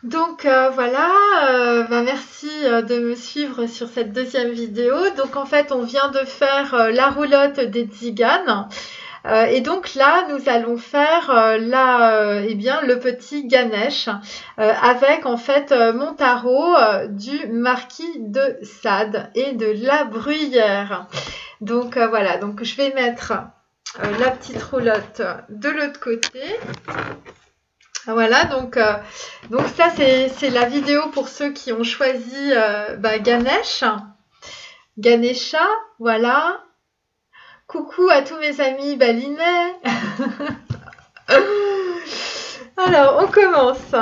Donc voilà, merci de me suivre sur cette deuxième vidéo. Donc en fait, on vient de faire la roulotte des tziganes. Et donc là, nous allons faire le petit Ganesh avec en fait mon tarot du marquis de Sade et de la Bruyère. Donc voilà, donc je vais mettre la petite roulotte de l'autre côté. Voilà, donc ça c'est la vidéo pour ceux qui ont choisi Ganesha, voilà. Coucou à tous mes amis balinais. Alors, on commence.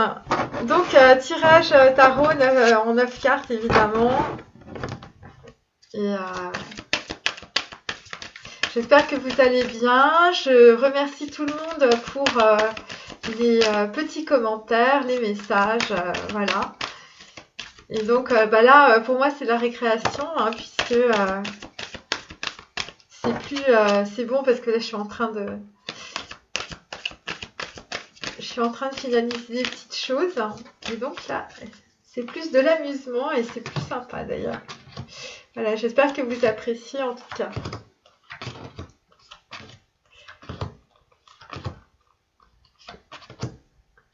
Donc, tirage tarot en 9 cartes, évidemment. Et j'espère que vous allez bien. Je remercie tout le monde pour les petits commentaires, les messages, voilà. Et donc, là, pour moi, c'est la récréation, hein, puisque c'est bon parce que là, je suis en train de finaliser des petites choses. Et donc là, c'est plus de l'amusement et c'est plus sympa d'ailleurs. Voilà, j'espère que vous appréciez en tout cas.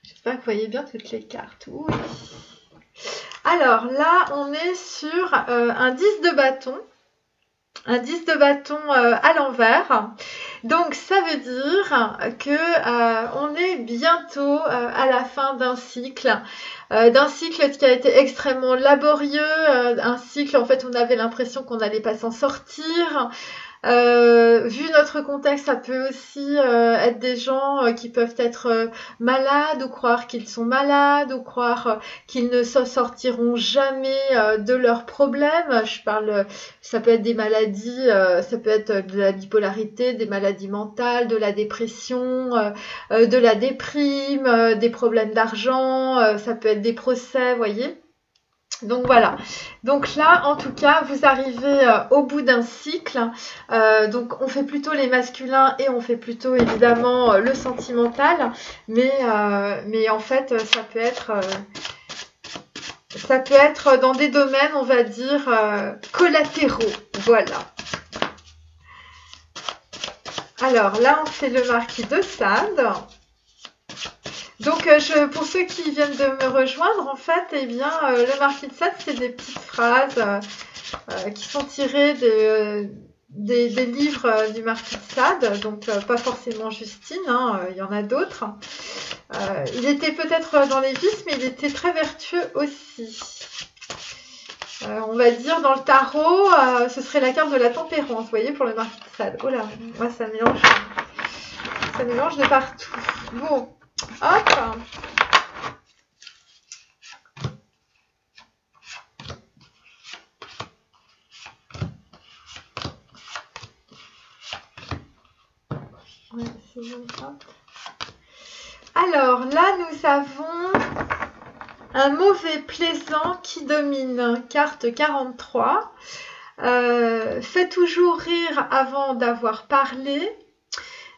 J'espère que vous voyez bien toutes les cartes. Oui. Alors là, on est sur un 10 de bâton. Un 10 de bâton à l'envers. Donc ça veut dire que on est bientôt à la fin d'un cycle qui a été extrêmement laborieux, un cycle en fait on avait l'impression qu'on n'allait pas s'en sortir. Vu notre contexte, ça peut aussi être des gens qui peuvent être malades ou croire qu'ils sont malades ou croire qu'ils ne s'en sortiront jamais de leurs problèmes. Ça peut être des maladies, ça peut être de la bipolarité, des maladies mentales, de la dépression, de la déprime, des problèmes d'argent, ça peut être des procès, voyez. Donc voilà, donc là en tout cas vous arrivez au bout d'un cycle, donc on fait plutôt les masculins et on fait plutôt évidemment le sentimental, mais en fait ça peut être dans des domaines on va dire collatéraux, voilà. Alors là on fait le marquis de Sade. Donc, pour ceux qui viennent de me rejoindre, en fait, le marquis de Sade, c'est des petites phrases qui sont tirées des livres du marquis de Sade, donc pas forcément Justine, hein, il y en a d'autres. Il était peut-être dans les vices, mais il était très vertueux aussi. On va dire dans le tarot, ce serait la carte de la tempérance, vous voyez, pour le marquis de Sade. Oh là, moi ça mélange de partout. Bon. Hop. Ouais, c'est bon, ça. Alors là, nous avons un mauvais plaisant qui domine, carte 43. Fait toujours rire avant d'avoir parlé.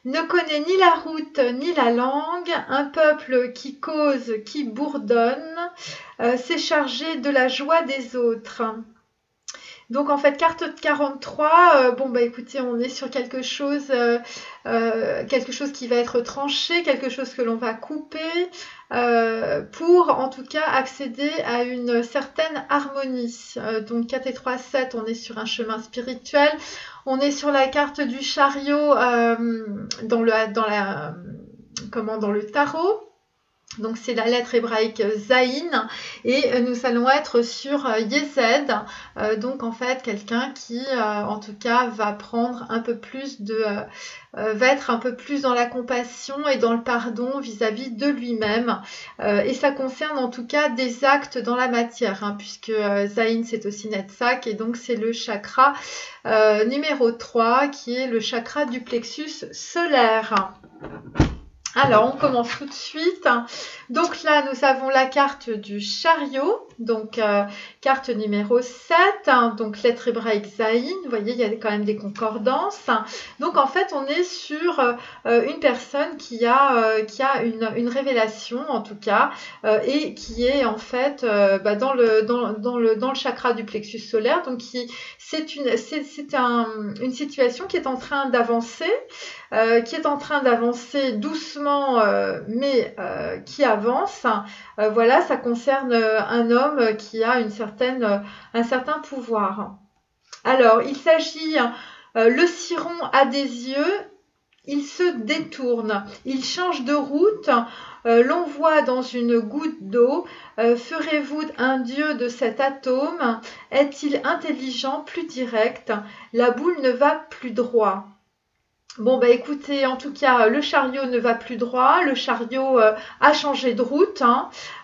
Ne connaît ni la route ni la langue, un peuple qui cause, qui bourdonne, s'est chargé de la joie des autres. Donc en fait, carte 43, écoutez, on est sur quelque chose qui va être tranché, quelque chose que l'on va couper, pour en tout cas accéder à une certaine harmonie. Donc 4 et 3, 7, on est sur un chemin spirituel. On est sur la carte du chariot dans le tarot. Donc c'est la lettre hébraïque Zayin et nous allons être sur Yesed, donc en fait quelqu'un qui en tout cas va prendre un peu plus va être un peu plus dans la compassion et dans le pardon vis-à-vis de lui-même, et ça concerne en tout cas des actes dans la matière, hein, puisque Zayin c'est aussi Netzach et donc c'est le chakra numéro 3 qui est le chakra du plexus solaire. Alors, on commence tout de suite. Donc là, nous avons la carte du chariot, donc carte numéro 7, donc lettre hébraïque Zayin. Vous voyez, il y a quand même des concordances. Donc en fait, on est sur une personne qui a une révélation, en tout cas, et qui est en fait dans le chakra du plexus solaire. Donc c'est une situation qui est en train d'avancer. Qui est en train d'avancer doucement, mais qui avance. Voilà, ça concerne un homme qui a un certain pouvoir. Alors, il s'agit, le ciron a des yeux, il se détourne, il change de route, l'on voit dans une goutte d'eau, ferez-vous un dieu de cet atome? Est-il intelligent, plus direct? La boule ne va plus droit. Bon, bah écoutez, en tout cas, le chariot ne va plus droit, le chariot a changé de route.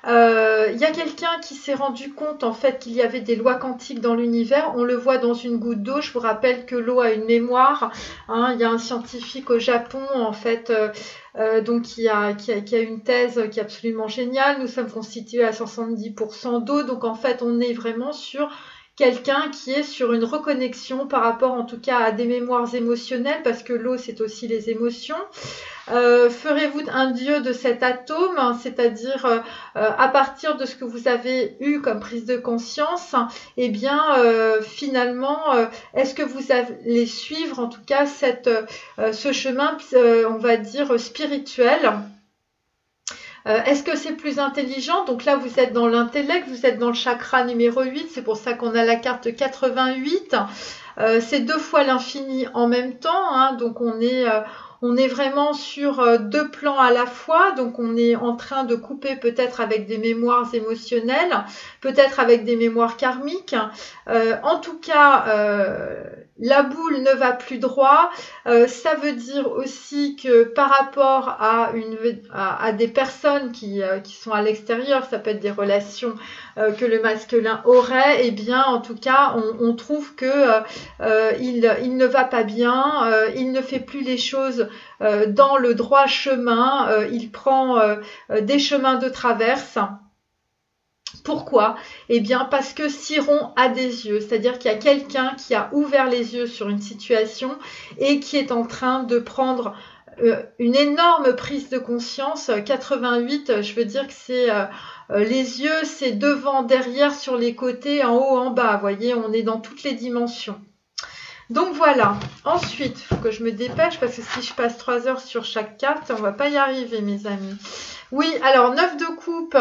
Y a quelqu'un qui s'est rendu compte en fait qu'il y avait des lois quantiques dans l'univers. On le voit dans une goutte d'eau. Je vous rappelle que l'eau a une mémoire. Il y a un scientifique au Japon en fait donc qui a une thèse qui est absolument géniale. Nous sommes constitués à 70% d'eau. Donc en fait, on est vraiment sur quelqu'un qui est sur une reconnexion par rapport en tout cas à des mémoires émotionnelles, parce que l'eau c'est aussi les émotions. Ferez-vous un dieu de cet atome, c'est-à-dire à partir de ce que vous avez eu comme prise de conscience, eh bien finalement, est-ce que vous allez suivre en tout cas ce chemin, on va dire, spirituel? Est-ce que c'est plus intelligent? Donc là, vous êtes dans l'intellect, vous êtes dans le chakra numéro 8, c'est pour ça qu'on a la carte 88. C'est 2 fois l'infini en même temps, donc on est vraiment sur 2 plans à la fois, donc on est en train de couper peut-être avec des mémoires émotionnelles, peut-être avec des mémoires karmiques. En tout cas, la boule ne va plus droit. Ça veut dire aussi que par rapport à des personnes qui sont à l'extérieur, ça peut être des relations que le masculin aurait, eh bien en tout cas on trouve que il ne va pas bien, il ne fait plus les choses dans le droit chemin, il prend des chemins de traverse. Pourquoi? Eh bien parce que Chiron a des yeux, c'est-à-dire qu'il y a quelqu'un qui a ouvert les yeux sur une situation et qui est en train de prendre une énorme prise de conscience. 88, je veux dire que c'est les yeux, c'est devant, derrière, sur les côtés, en haut, en bas. Vous voyez, on est dans toutes les dimensions. Donc voilà. Ensuite, il faut que je me dépêche parce que si je passe 3 heures sur chaque carte, on va pas y arriver, mes amis. Oui, alors 9 de coupe,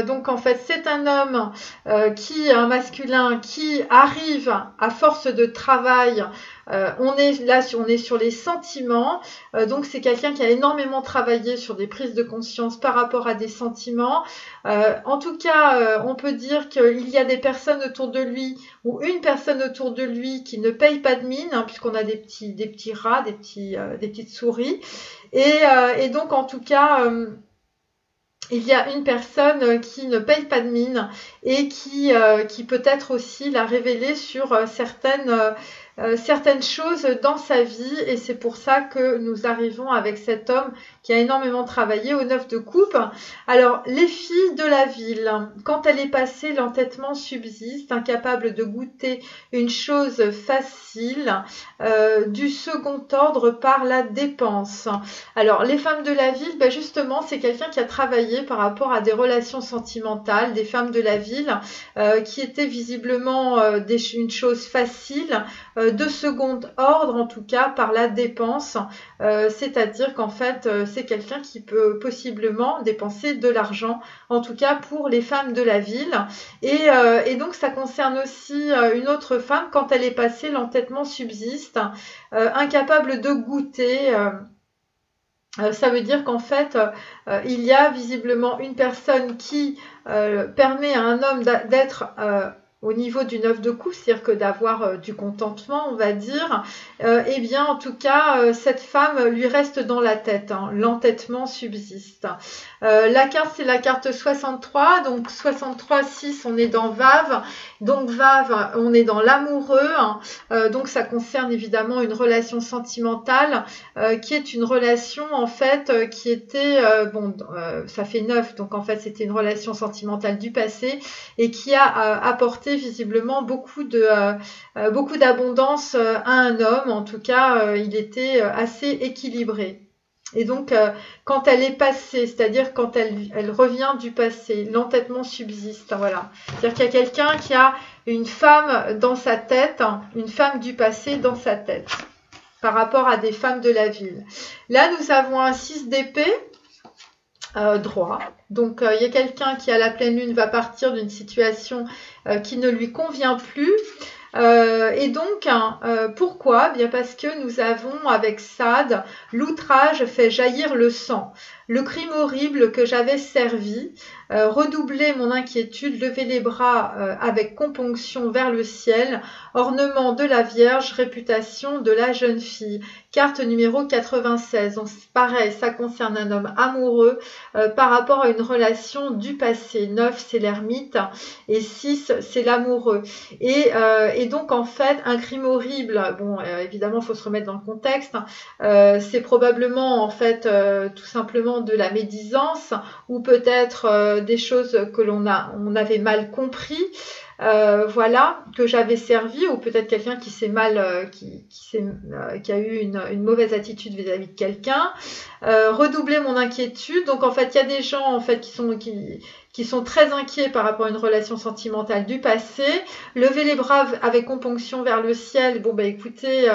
donc en fait c'est un homme un masculin qui arrive à force de travail, on est sur les sentiments, donc c'est quelqu'un qui a énormément travaillé sur des prises de conscience par rapport à des sentiments. En tout cas, on peut dire qu'il y a des personnes autour de lui ou une personne autour de lui qui ne paye pas de mine, puisqu'on a des petits rats, des petites souris, et donc en tout cas il y a une personne qui ne paye pas de mine et qui peut-être aussi l'a révélé sur certaines choses dans sa vie, et c'est pour ça que nous arrivons avec cet homme qui a énormément travaillé au 9 de coupe. Alors, les filles de la ville, quand elle est passée, l'entêtement subsiste, incapable de goûter une chose facile, du second ordre par la dépense. Alors, les femmes de la ville, justement, c'est quelqu'un qui a travaillé par rapport à des relations sentimentales, des femmes de la ville, qui étaient visiblement une chose facile, de second ordre, en tout cas par la dépense, c'est-à-dire qu'en fait c'est quelqu'un qui peut possiblement dépenser de l'argent, en tout cas pour les femmes de la ville, et donc ça concerne aussi une autre femme. Quand elle est passée, l'entêtement subsiste, incapable de goûter. Ça veut dire qu'en fait, il y a visiblement une personne qui permet à un homme d'être au niveau du 9 de coupe, c'est-à-dire que d'avoir du contentement, on va dire, eh bien, en tout cas, cette femme lui reste dans la tête. Hein, l'entêtement subsiste. La carte, c'est la carte 63. Donc, 63, 6, on est dans Vave. Donc, Vave, on est dans l'amoureux. Hein, donc, ça concerne évidemment une relation sentimentale qui est une relation, en fait, qui était, ça fait 9. Donc, en fait, c'était une relation sentimentale du passé et qui a apporté visiblement beaucoup d'abondance à un homme. En tout cas, il était assez équilibré. Et donc, quand elle est passée, c'est-à-dire quand elle revient du passé, l'entêtement subsiste. Voilà. C'est-à-dire qu'il y a quelqu'un qui a une femme dans sa tête, une femme du passé dans sa tête, par rapport à des femmes de la ville. Là, nous avons un 6 d'épée. Droit. Donc, il y a quelqu'un qui, à la pleine lune, va partir d'une situation qui ne lui convient plus. Et donc, pourquoi? Bien parce que nous avons, avec Sade, l'outrage fait jaillir le sang. Le crime horrible que j'avais servi, redoubler mon inquiétude, lever les bras avec componction vers le ciel, ornement de la Vierge, réputation de la jeune fille. Carte numéro 96. Donc, pareil, ça concerne un homme amoureux par rapport à une relation du passé. 9, c'est l'ermite et 6, c'est l'amoureux. Et donc, en fait, un crime horrible, bon, évidemment, il faut se remettre dans le contexte, c'est probablement, en fait, tout simplement de la médisance ou peut-être des choses que on avait mal compris. Voilà, que j'avais servi, ou peut-être quelqu'un qui s'est mal, qui a eu une mauvaise attitude vis-à-vis de quelqu'un. Redoubler mon inquiétude. Donc en fait, il y a des gens en fait qui sont très inquiets par rapport à une relation sentimentale du passé. Lever les bras avec componction vers le ciel. Bon, écoutez,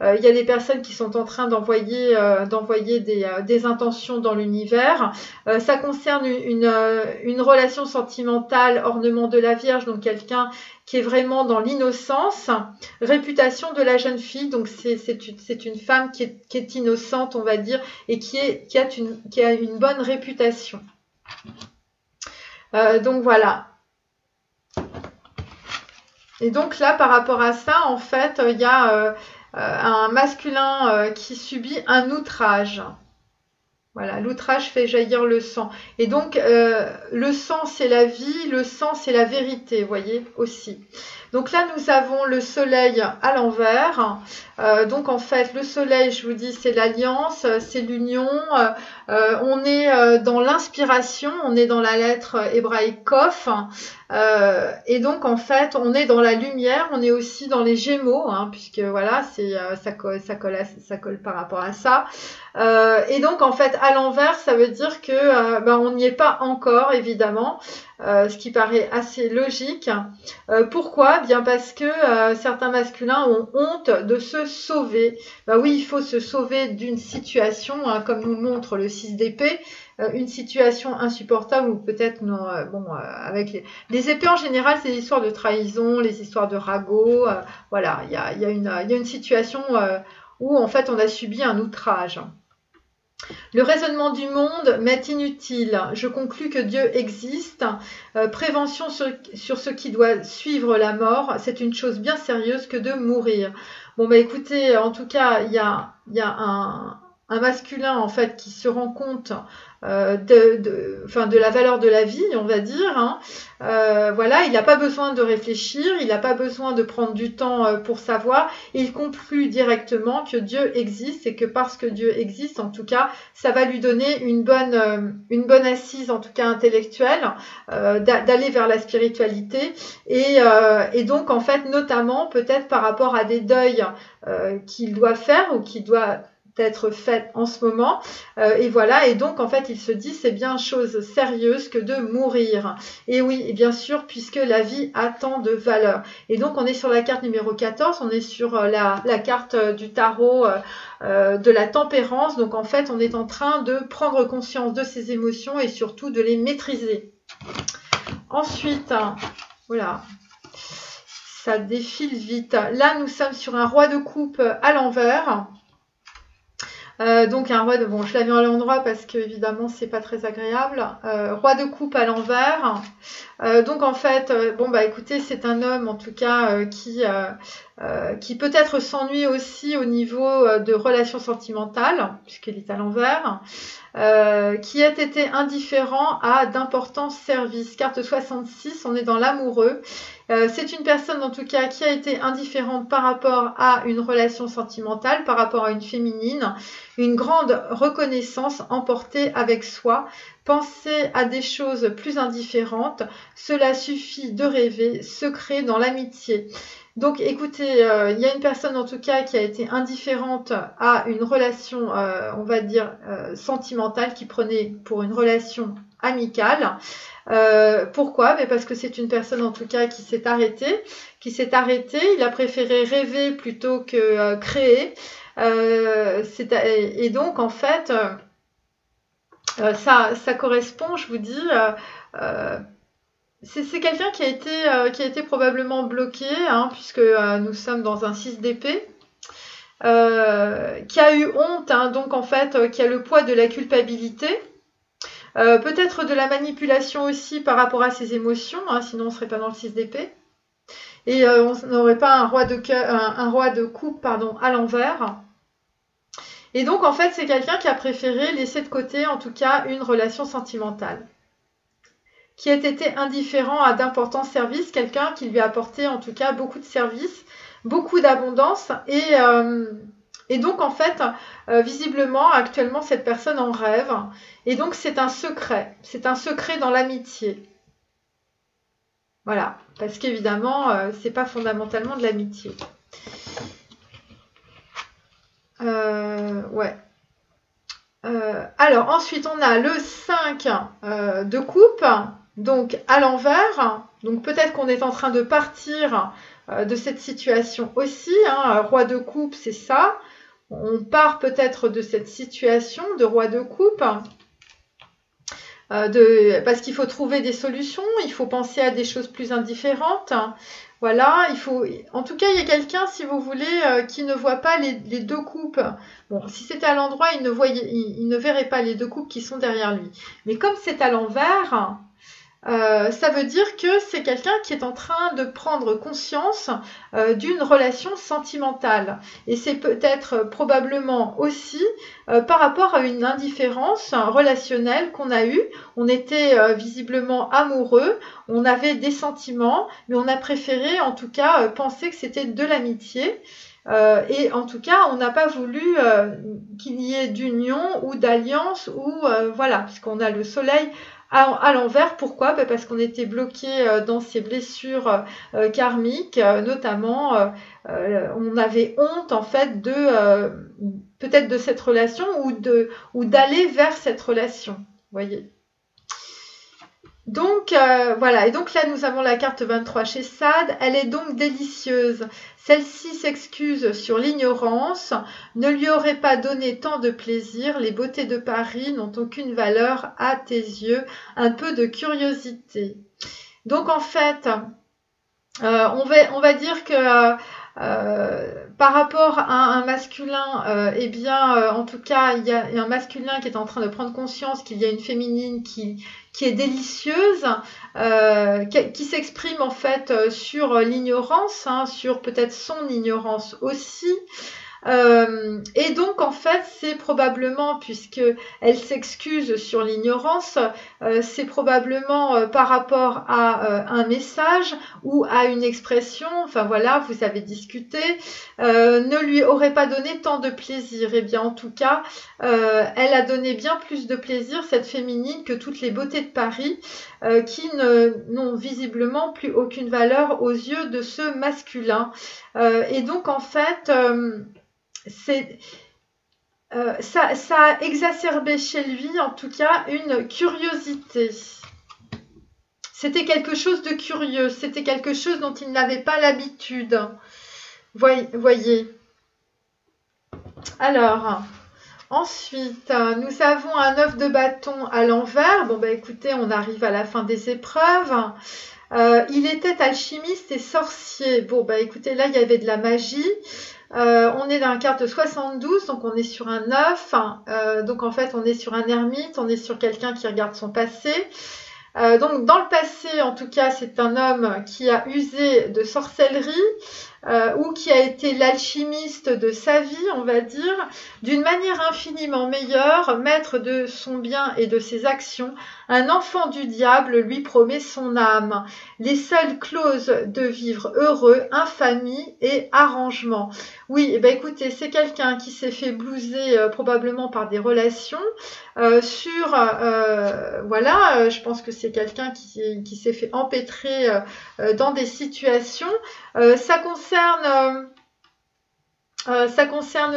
il y a des personnes qui sont en train d'envoyer des intentions dans l'univers. Ça concerne une relation sentimentale, ornement de la Vierge, donc quelqu'un qui est vraiment dans l'innocence. Réputation de la jeune fille, donc c'est une femme qui est innocente, on va dire, et qui a une bonne réputation. Donc voilà. Et donc là, par rapport à ça, en fait, il y a un masculin qui subit un outrage. Voilà, l'outrage fait jaillir le sang. Et donc, le sang, c'est la vie, le sang, c'est la vérité, vous voyez, aussi. Donc là, nous avons le soleil à l'envers. Donc, en fait, le soleil, je vous dis, c'est l'alliance, c'est l'union. On est dans l'inspiration, on est dans la lettre hébraïque Kof. Et donc, en fait, on est dans la lumière, on est aussi dans les Gémeaux, hein, puisque voilà, ça colle par rapport à ça. Et donc, en fait, à l'envers, ça veut dire que on n'y est pas encore, évidemment, ce qui paraît assez logique. Pourquoi? Bien parce que certains masculins ont honte de se sauver. Oui, il faut se sauver d'une situation, hein, comme nous le montre le 6 d'épée, une situation insupportable ou peut-être non. Avec les épées en général, c'est les histoires de trahison, les histoires de ragots. Voilà, il y a une situation où en fait on a subi un outrage. Le raisonnement du monde m'est inutile. Je conclus que Dieu existe. Prévention sur ce qui doit suivre la mort, c'est une chose bien sérieuse que de mourir. Bon, écoutez, en tout cas, il y a un masculin en fait qui se rend compte de la valeur de la vie, on va dire. Hein. Voilà, il n'a pas besoin de réfléchir, il n'a pas besoin de prendre du temps pour savoir. Il conclut directement que Dieu existe et que parce que Dieu existe, en tout cas, ça va lui donner une bonne assise, en tout cas intellectuelle, d'aller vers la spiritualité. Et donc, en fait, notamment, peut-être par rapport à des deuils qu'il doit faire ou qu'il doit être faite en ce moment, et voilà, et donc en fait il se dit c'est bien chose sérieuse que de mourir, et oui, et bien sûr, puisque la vie a tant de valeur. Et donc on est sur la carte numéro 14, on est sur la carte du tarot de la tempérance, donc en fait on est en train de prendre conscience de ses émotions et surtout de les maîtriser. Ensuite, voilà, ça défile vite, là nous sommes sur un roi de coupe à l'envers. Donc un roi de... Bon, je l'ai mis à l'endroit parce que évidemment c'est pas très agréable. Roi de coupe à l'envers. Donc en fait, bon bah écoutez, c'est un homme en tout cas qui peut-être s'ennuie aussi au niveau de relations sentimentales, puisqu'il est à l'envers. Qui a été indifférent à d'importants services. Carte 66, on est dans l'amoureux. C'est une personne en tout cas qui a été indifférente par rapport à une relation sentimentale, par rapport à une féminine, une grande reconnaissance emportée avec soi. Penser à des choses plus indifférentes, cela suffit de rêver, secret dans l'amitié. Donc écoutez, il y a une personne en tout cas qui a été indifférente à une relation, on va dire, sentimentale, qui prenait pour une relation amicale. Pourquoi? Mais parce que c'est une personne en tout cas qui s'est arrêtée. Il a préféré rêver plutôt que créer. Et donc en fait, ça correspond, je vous dis... c'est quelqu'un qui a été probablement bloqué, hein, puisque nous sommes dans un 6 d'épée, qui a eu honte, hein, donc en fait, qui a le poids de la culpabilité, peut-être de la manipulation aussi par rapport à ses émotions, hein, sinon on ne serait pas dans le 6 d'épée, et on n'aurait pas un roi de coupe, pardon, à l'envers. Et donc en fait, c'est quelqu'un qui a préféré laisser de côté, en tout cas, une relation sentimentale, qui a été indifférent à d'importants services, quelqu'un qui lui a apporté en tout cas beaucoup de services, beaucoup d'abondance, et donc en fait, visiblement, actuellement, cette personne en rêve, et donc c'est un secret dans l'amitié. Voilà, parce qu'évidemment, c'est pas fondamentalement de l'amitié. Ouais. Alors ensuite, on a le 5 de coupe, donc à l'envers. Donc peut-être qu'on est en train de partir de cette situation aussi, hein. Roi de coupe, c'est ça. On part peut-être de cette situation de roi de coupe, parce qu'il faut trouver des solutions, il faut penser à des choses plus indifférentes. Voilà, en tout cas, il y a quelqu'un, si vous voulez, qui ne voit pas les deux coupes. Bon, si c'était à l'endroit, il ne verrait pas les deux coupes qui sont derrière lui. Mais comme c'est à l'envers, ça veut dire que c'est quelqu'un qui est en train de prendre conscience d'une relation sentimentale. Et c'est peut-être probablement aussi par rapport à une indifférence relationnelle qu'on a eue. On était visiblement amoureux, on avait des sentiments, mais on a préféré en tout cas penser que c'était de l'amitié. Et en tout cas, on n'a pas voulu qu'il y ait d'union ou d'alliance, ou voilà, puisqu'on a le soleil à l'envers. Pourquoi? Parce qu'on était bloqué dans ces blessures karmiques, notamment on avait honte en fait de peut-être de cette relation, ou d'aller vers cette relation, vous voyez. Donc voilà, et donc là nous avons la carte 23 chez Sade, elle est donc délicieuse. Celle-ci s'excuse sur l'ignorance, ne lui aurait pas donné tant de plaisir, les beautés de Paris n'ont aucune valeur à tes yeux, un peu de curiosité. Donc en fait, on va dire que par rapport à un masculin, eh bien, en tout cas, il y a un masculin qui est en train de prendre conscience qu'il y a une féminine qui est délicieuse, qui s'exprime en fait sur l'ignorance, hein, sur peut-être son ignorance aussi. Et donc en fait c'est probablement, puisque elle s'excuse sur l'ignorance, c'est probablement par rapport à un message ou à une expression, enfin voilà, vous avez discuté, ne lui aurait pas donné tant de plaisir. Et bien en tout cas elle a donné bien plus de plaisir, cette féminine, que toutes les beautés de Paris, qui n'ont visiblement plus aucune valeur aux yeux de ce masculin. Et donc en fait ça a exacerbé chez lui en tout cas une curiosité. C'était quelque chose de curieux, c'était quelque chose dont il n'avait pas l'habitude. Voyez. Alors, ensuite, nous avons un 9 de bâton à l'envers. Bon, bah écoutez, on arrive à la fin des épreuves. Il était alchimiste et sorcier. Bon, bah écoutez, là, il y avait de la magie. On est dans la carte de 72, donc on est sur un 9. Donc en fait, on est sur un ermite, on est sur quelqu'un qui regarde son passé. Donc dans le passé, en tout cas, c'est un homme qui a usé de sorcellerie ou qui a été l'alchimiste de sa vie, on va dire, d'une manière infiniment meilleure, maître de son bien et de ses actions. Un enfant du diable lui promet son âme. Les seules clauses de vivre heureux, infamie et arrangement. Oui, eh ben écoutez, c'est quelqu'un qui s'est fait blouser probablement par des relations. Voilà, je pense que c'est quelqu'un qui s'est fait empêtrer dans des situations. Ça concerne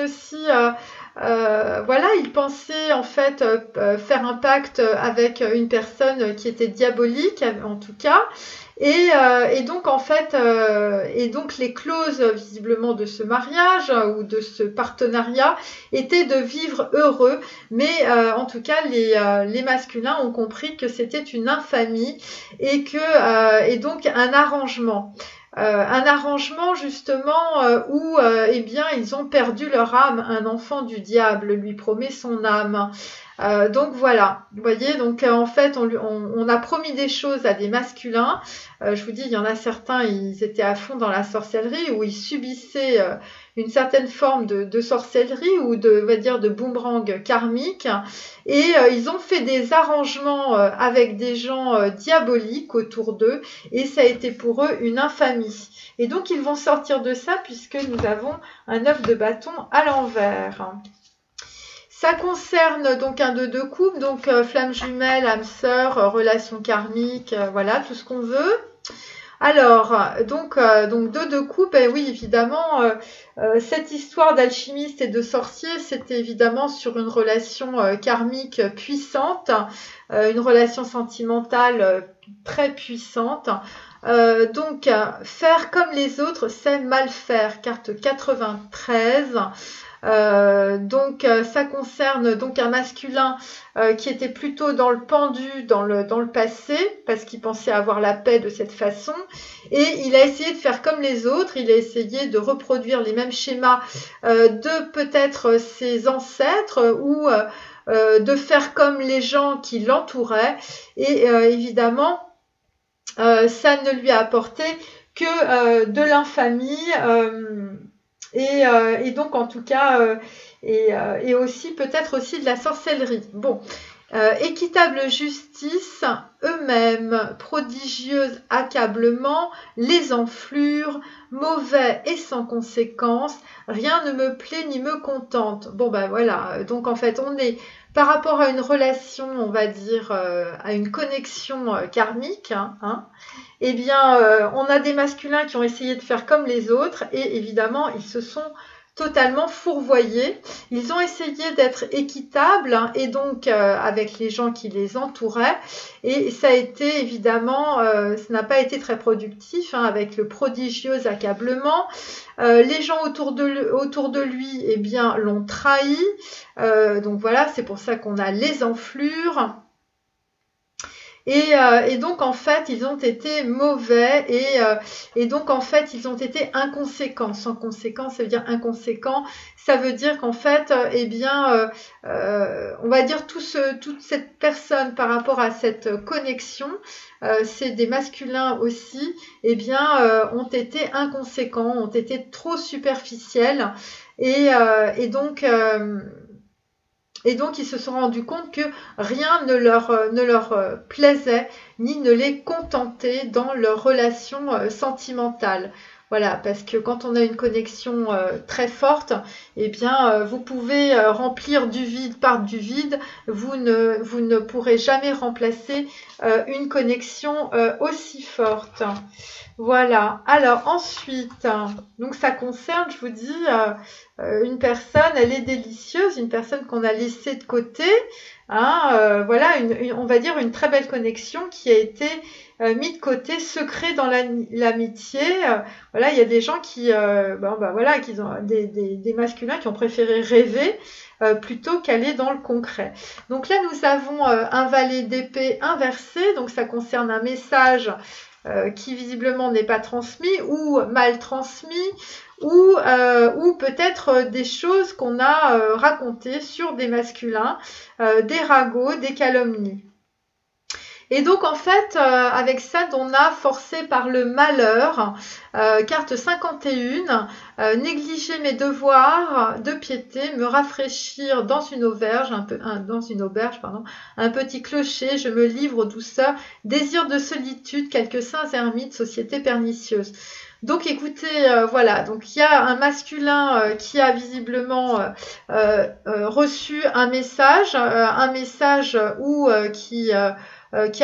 aussi, voilà, il pensait en fait faire un pacte avec une personne qui était diabolique, en tout cas. Et donc en fait, et donc les clauses visiblement de ce mariage ou de ce partenariat étaient de vivre heureux, mais en tout cas les masculins ont compris que c'était une infamie et donc un arrangement. Un arrangement justement où eh bien ils ont perdu leur âme. Un enfant du diable lui promet son âme. Donc voilà, vous voyez, donc en fait on a promis des choses à des masculins. Je vous dis, il y en a certains, ils étaient à fond dans la sorcellerie ou ils subissaient une certaine forme de sorcellerie ou on va dire de boomerang karmique. Et ils ont fait des arrangements avec des gens diaboliques autour d'eux et ça a été pour eux une infamie. Et donc ils vont sortir de ça puisque nous avons un 9 de bâton à l'envers. Ça concerne donc un 2 de coupe, donc flamme jumelle, âme sœur, relation karmique, voilà, tout ce qu'on veut. Alors, donc 2 de coupe, et oui, évidemment, cette histoire d'alchimiste et de sorcier, c'était évidemment sur une relation karmique puissante, une relation sentimentale très puissante. Donc, faire comme les autres, c'est mal faire. Carte 93. Donc ça concerne donc un masculin qui était plutôt dans le pendu, dans le passé, parce qu'il pensait avoir la paix de cette façon, et il a essayé de faire comme les autres, il a essayé de reproduire les mêmes schémas de peut-être ses ancêtres ou de faire comme les gens qui l'entouraient, et évidemment ça ne lui a apporté que de l'infamie. Et donc en tout cas et aussi peut-être aussi de la sorcellerie. Bon, équitable justice, eux-mêmes, prodigieuse accablement, les enflures, mauvais et sans conséquence, rien ne me plaît ni me contente. Bon ben voilà, donc en fait on est par rapport à une relation, on va dire, à une connexion karmique, eh bien, on a des masculins qui ont essayé de faire comme les autres et évidemment, ils se sont totalement fourvoyés. Ils ont essayé d'être équitables et donc avec les gens qui les entouraient et ça a été évidemment, ça n'a pas été très productif avec le prodigieux accablement. Les gens autour de lui, eh bien, l'ont trahi. Donc voilà, c'est pour ça qu'on a les enflures. Et donc en fait ils ont été mauvais et donc en fait ils ont été inconséquents. Sans conséquence, ça veut dire inconséquent. Ça veut dire qu'en fait, eh bien, on va dire toute cette personne par rapport à cette connexion, c'est des masculins aussi, eh bien, ont été inconséquents, ont été trop superficiels et donc ils se sont rendus compte que rien ne leur plaisait ni ne les contentait dans leur relation sentimentale. Voilà, parce que quand on a une connexion très forte, eh bien, vous pouvez remplir du vide par du vide. Vous ne pourrez jamais remplacer une connexion aussi forte. Voilà. Alors ensuite, donc ça concerne, je vous dis, une personne, elle est délicieuse, une personne qu'on a laissée de côté. Voilà, on va dire une très belle connexion qui a été mise de côté, secret dans l'amitié. Voilà, il y a des gens qui ont des masculins qui ont préféré rêver plutôt qu'aller dans le concret. Donc là, nous avons un valet d'épée inversé, donc ça concerne un message qui visiblement n'est pas transmis ou mal transmis, ou peut-être des choses qu'on a racontées sur des masculins, des ragots, des calomnies. Et donc en fait, avec ça, on a forcé par le malheur, carte 51, négliger mes devoirs de piété, me rafraîchir dans une auberge, un petit clocher, je me livre aux douceurs, désir de solitude, quelques saints ermites, société pernicieuse. Donc écoutez, voilà, donc il y a un masculin qui a visiblement reçu un message ou qui a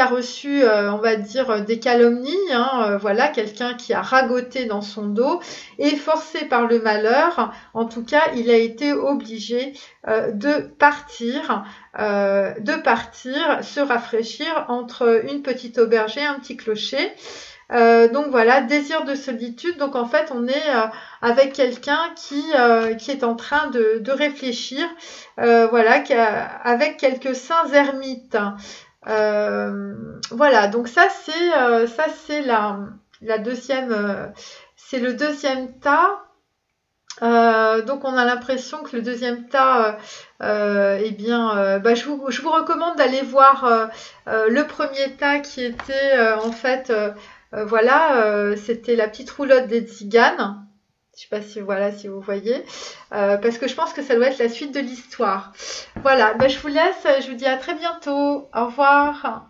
reçu, on va dire, des calomnies, voilà, quelqu'un qui a ragoté dans son dos, et forcé par le malheur, en tout cas, il a été obligé de partir, se rafraîchir entre une petite auberge et un petit clocher. Donc voilà, désir de solitude. Donc en fait, on est avec quelqu'un qui est en train de réfléchir, voilà, avec quelques saints ermites. Voilà, donc ça c'est la deuxième, c'est le deuxième tas. Donc on a l'impression que le deuxième tas, eh bien, je vous recommande d'aller voir le premier tas qui était en fait, voilà, c'était la petite roulotte des tziganes. Je sais pas si voilà si vous voyez, parce que je pense que ça doit être la suite de l'histoire. Voilà, je vous laisse, je vous dis à très bientôt. Au revoir.